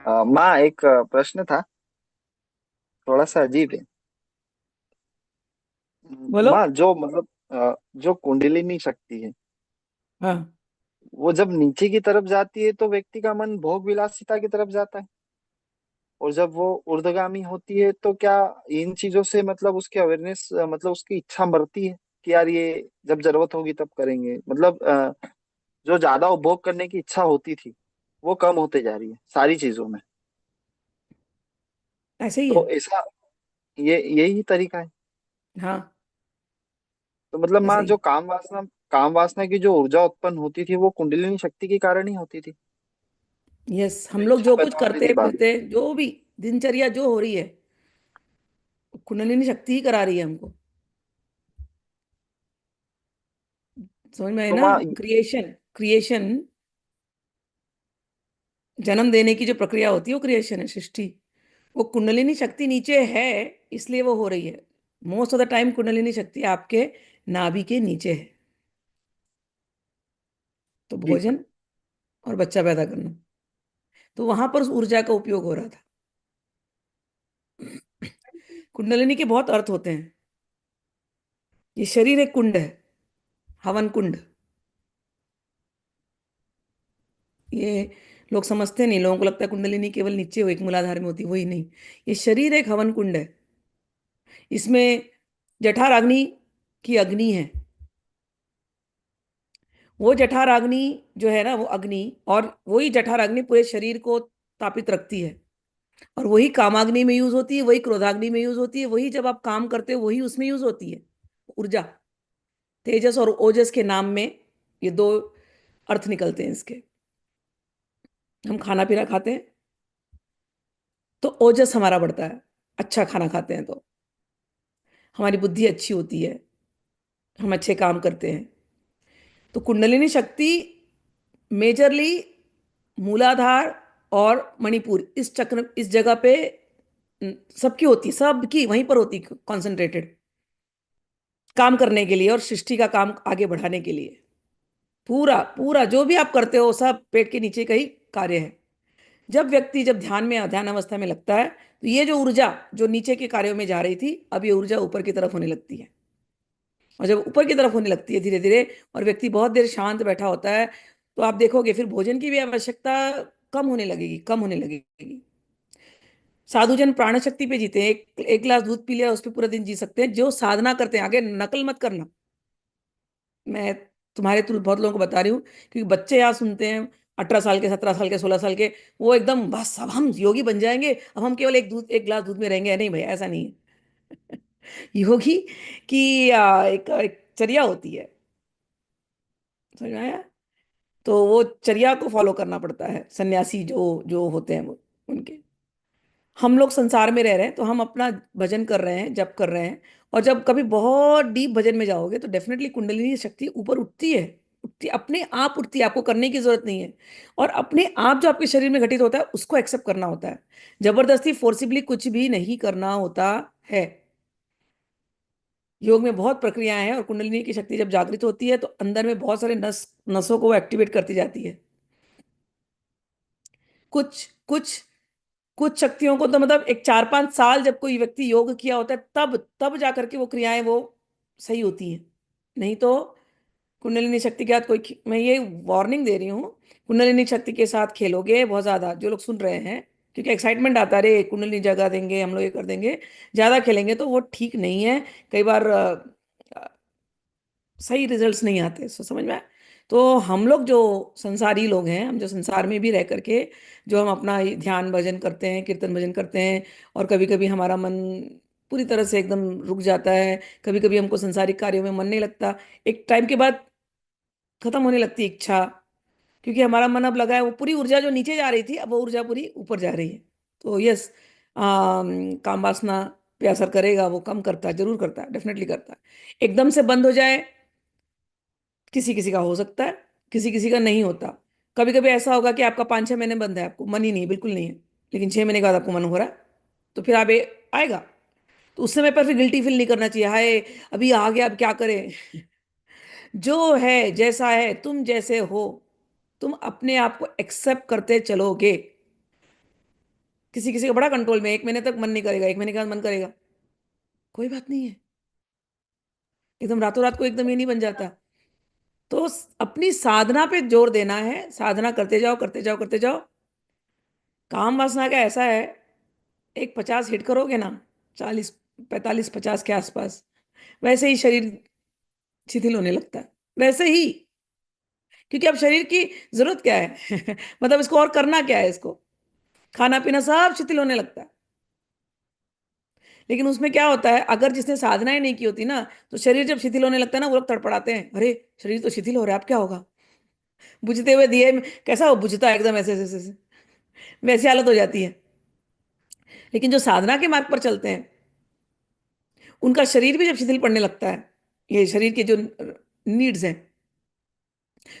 माँ, एक प्रश्न था, थोड़ा सा अजीब है। बोलो। माँ, जो मतलब जो कुंडलिनी शक्ति है, हाँ। वो जब नीचे की तरफ जाती है तो व्यक्ति का मन भोग विलासिता की तरफ जाता है। और जब वो ऊर्ध्वगामी होती है तो क्या इन चीजों से मतलब उसकी अवेयरनेस, मतलब उसकी इच्छा बढ़ती है कि यार ये जब जरूरत होगी तब करेंगे, मतलब जो ज्यादा उपभोग करने की इच्छा होती थी वो कम होते जा रही है सारी चीजों में। ऐसे ही है। तो ऐसा, ये यही तरीका है। हाँ। तो मतलब माँ, ऐसे ही जो है। काम वासना की जो ऊर्जा उत्पन्न होती थी वो कुंडलिनी शक्ति के कारण ही होती थी। यस, जो हम लोग इच्छा जो कुछ पैदा होती करते थी बाद में। फिरते, जो भी दिनचर्या जो हो रही है, कुंडलिनी शक्ति ही करा रही है हमको। समझ में है तो ना? माँ, क्रिएशन क्रिएशन जन्म देने की जो प्रक्रिया होती है वो क्रिएशन है, सृष्टि। वो कुंडलिनी शक्ति नीचे है, इसलिए वो हो रही है। Most of the time kundalini शक्ति आपके नाभि के नीचे है। तो ठीक है। भोजन और बच्चा पैदा करना, तो वहां पर उस ऊर्जा का उपयोग हो रहा था। कुंडलिनी के बहुत अर्थ होते हैं। ये शरीर एक कुंड है, हवन कुंड। ये लोग समझते नहीं, लोगों को लगता है कुंडलिनी केवल नीचे हो, एक मूलाधार में होती है, वही नहीं। ये शरीर एक हवन कुंड है। इसमें जठराग्नि की अग्नि है। वो जठराग्नि जो है ना, वो अग्नि, और वही जठराग्नि पूरे शरीर को तापित रखती है। और वही कामाग्नि में यूज होती है, वही क्रोधाग्नि में यूज होती है, वही जब आप काम करते हो वही उसमें यूज होती है। ऊर्जा, तेजस और ओजस के नाम में ये दो अर्थ निकलते हैं इसके। हम खाना पीना खाते हैं तो ओजस हमारा बढ़ता है। अच्छा खाना खाते हैं तो हमारी बुद्धि अच्छी होती है, हम अच्छे काम करते हैं। तो कुंडलिनी शक्ति मेजरली मूलाधार और मणिपुर, इस चक्र, इस जगह पे सबकी होती है, सबकी वहीं पर होती है कॉन्सेंट्रेटेड, काम करने के लिए और सृष्टि का काम आगे बढ़ाने के लिए। पूरा पूरा जो भी आप करते हो सब पेट के नीचे का ही कार्य है। जब व्यक्ति, जब ध्यान में, ध्यान अवस्था में लगता है, तो ये जो ऊर्जा जो नीचे के कार्यों में जा रही थी, अब ये ऊर्जा ऊपर की तरफ होने लगती है। और जब ऊपर की तरफ होने लगती है धीरे धीरे, और व्यक्ति बहुत देर शांत बैठा होता है, तो आप देखोगे फिर भोजन की भी आवश्यकता कम होने लगेगी, कम होने लगेगी। साधुजन प्राण शक्ति पे जीते हैं। एक एक गिलास दूध पी लिया उस पर पूरा दिन जी सकते हैं, जो साधना करते हैं। आगे नकल मत करना, मैं तुम्हारे थ्रू बहुत लोगों को बता रही हूँ, क्योंकि बच्चे यहाँ सुनते हैं, 18 साल के, 17 साल के, 16 साल के, वो एकदम बस अब हम योगी बन जाएंगे, अब हम केवल एक गिलास दूध में रहेंगे। नहीं भाई, ऐसा नहीं है। योगी की एक चर्या होती है। समझ में आया? तो वो चर्या को फॉलो करना पड़ता है, सन्यासी जो जो होते हैं वो, उनके। हम लोग संसार में रह रहे हैं तो हम अपना भजन कर रहे हैं, जप कर रहे हैं। और जब कभी बहुत डीप भजन में जाओगे तो डेफिनेटली कुंडलिनी शक्ति ऊपर उठती है। उठती, अपने आप उठती है, आपको करने की जरूरत नहीं है। और अपने आप जो आपके शरीर में घटित होता है उसको एक्सेप्ट करना होता है। जबरदस्ती फोर्सिबली कुछ भी नहीं करना होता है। योग में बहुत प्रक्रियाएं हैं, और कुंडलिनी की शक्ति जब जागृत होती है तो अंदर में बहुत सारे नसों को वो एक्टिवेट करती जाती है। कुछ कुछ कुछ शक्तियों को तो मतलब एक 4-5 साल जब कोई व्यक्ति योग किया होता है, तब तब जाकर के वो क्रियाएं वो सही होती हैं। नहीं तो कुंडलिनी शक्ति के साथ मैं ये वार्निंग दे रही हूँ, कुंडलिनी शक्ति के साथ खेलोगे बहुत ज्यादा, जो लोग सुन रहे हैं, क्योंकि एक्साइटमेंट आता है, अरे कुंडलिनी जगा देंगे हम लोग, ये कर देंगे, ज्यादा खेलेंगे तो वो ठीक नहीं है। कई बार सही रिजल्ट्स नहीं आते। समझ में आया? तो हम लोग जो संसारी लोग हैं, हम जो संसार में भी रह करके, जो हम अपना ये ध्यान भजन करते हैं, कीर्तन भजन करते हैं, और कभी कभी हमारा मन पूरी तरह से एकदम रुक जाता है, कभी कभी हमको संसारिक कार्यों में मन नहीं लगता, एक टाइम के बाद खत्म होने लगती है इच्छा, क्योंकि हमारा मन अब लगा है, वो पूरी ऊर्जा जो नीचे जा रही थी अब वो ऊर्जा पूरी ऊपर जा रही है। तो यस, काम वासना पे असर करेगा, वो कम करता है, जरूर करता है, डेफिनेटली करता है। एकदम से बंद हो जाए, किसी किसी का हो सकता है, किसी किसी का नहीं होता। कभी कभी ऐसा होगा कि आपका 5-6 महीने बंद है, आपको मन ही नहीं, बिल्कुल नहीं है, लेकिन 6 महीने के बाद आपको मन हो रहा है, तो फिर आप आएगा। तो उस समय पर फिर गिल्टी फील नहीं करना चाहिए, हाय अभी आ गया अब क्या करें। जो है जैसा है, तुम जैसे हो, तुम अपने आप को एक्सेप्ट करते चलोगे, किसी किसी का बड़ा कंट्रोल में, 1 महीने तक मन नहीं करेगा, 1 महीने के बाद मन करेगा। कोई बात नहीं है, एकदम रातों रात को एकदम ये नहीं बन जाता। तो अपनी साधना पे जोर देना है, साधना करते जाओ करते जाओ करते जाओ। काम वासना का ऐसा है, एक 50 हिट करोगे ना, 40, 45, 50 के आसपास, वैसे ही शरीर शिथिल होने लगता है, वैसे ही। क्योंकि अब शरीर की जरूरत क्या है मतलब इसको और करना क्या है, इसको खाना पीना सब शिथिल होने लगता है। लेकिन उसमें क्या होता है, अगर जिसने साधनाएं नहीं की होती ना, तो शरीर जब शिथिल होने लगता है ना, वो लोग तड़पड़ाते हैं, अरे शरीर तो शिथिल हो रहा है, अब क्या होगा। बुझते हुए दिए में कैसा वो बुझता है, एकदम ऐसे ऐसे ऐसे, वैसी हालत हो जाती है। लेकिन जो साधना के मार्ग पर चलते हैं, उनका शरीर भी जब शिथिल पड़ने लगता है, ये शरीर के जो नीड्स हैं,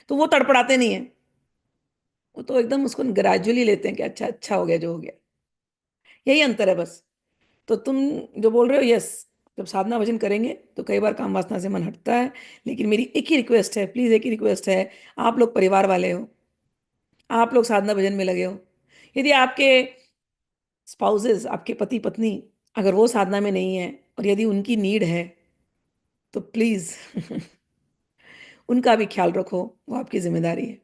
तो वो तड़पड़ाते नहीं है। वो तो एकदम उसको ग्रेजुअली लेते हैं कि अच्छा अच्छा हो गया जो हो गया। यही अंतर है बस। तो तुम जो बोल रहे हो, यस, जब साधना भजन करेंगे तो कई बार काम वासना से मन हटता है। लेकिन मेरी एक ही रिक्वेस्ट है, प्लीज एक ही रिक्वेस्ट है, आप लोग परिवार वाले हो, आप लोग साधना भजन में लगे हो, यदि आपके स्पाउसेस, आपके पति पत्नी, अगर वो साधना में नहीं है और यदि उनकी नीड है, तो प्लीज उनका भी ख्याल रखो, वो आपकी जिम्मेदारी है।